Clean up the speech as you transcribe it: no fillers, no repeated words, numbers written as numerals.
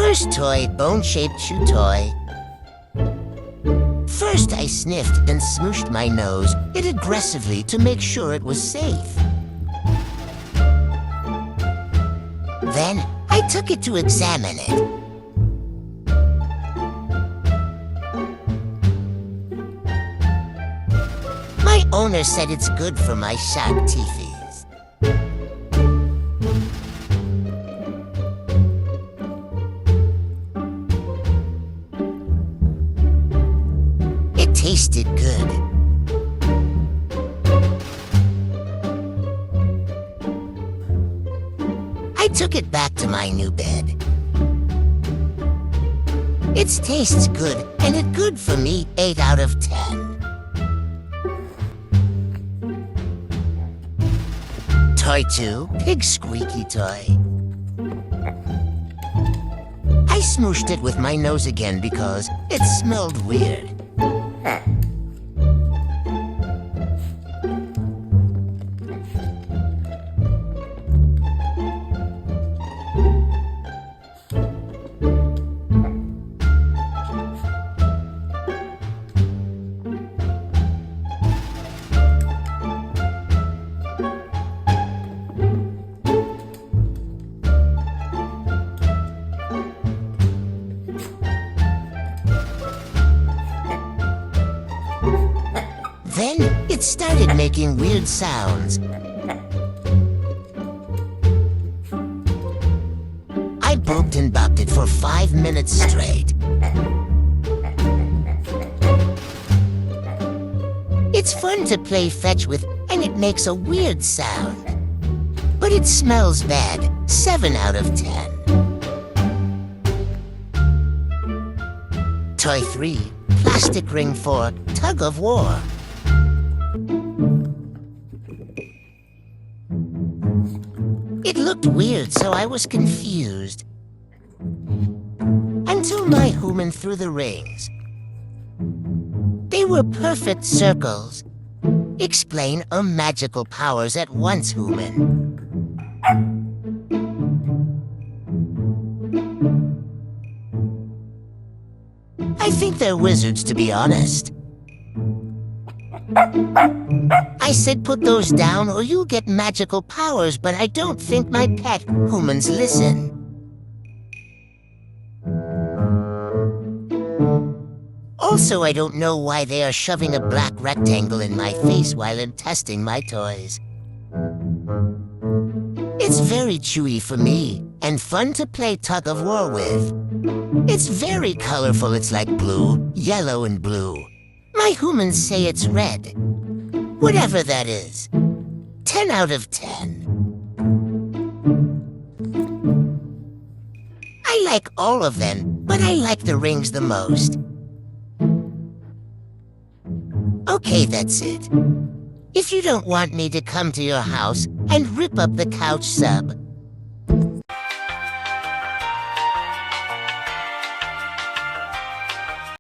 First toy, bone-shaped chew toy. First, I sniffed and smooshed my nose it aggressively to make sure it was safe. Then, I took it to examine it. My owner said it's good for my sharp teethies. It tasted good. I took it back to my new bed. Its tastes good, and it good for me 8 out of 10. Toy 2, Pig Squeaky Toy. I smooshed it with my nose again because it smelled weird. Then it started making weird sounds. I burped and bopped it for 5 minutes straight. It's fun to play fetch with, and it makes a weird sound. But it smells bad, 7 out of 10. Toy 3, Plastic Ring 4, Tug of War. It looked weird, so I was confused. Until my human threw the rings. They were perfect circles. Explain magical powers at once, human. I think they're wizards, to be honest. I said put those down or you'll get magical powers, but I don't think my pet humans listen. Also, I don't know why they are shoving a black rectangle in my face while I'm testing my toys. It's very chewy for me, and fun to play tug of war with. It's very colorful. It's like blue, yellow, and blue. My humans say it's red. Whatever that is. 10 out of 10. I like all of them, but I like the rings the most. Okay, that's it. If you don't want me to come to your house and rip up the couch sub,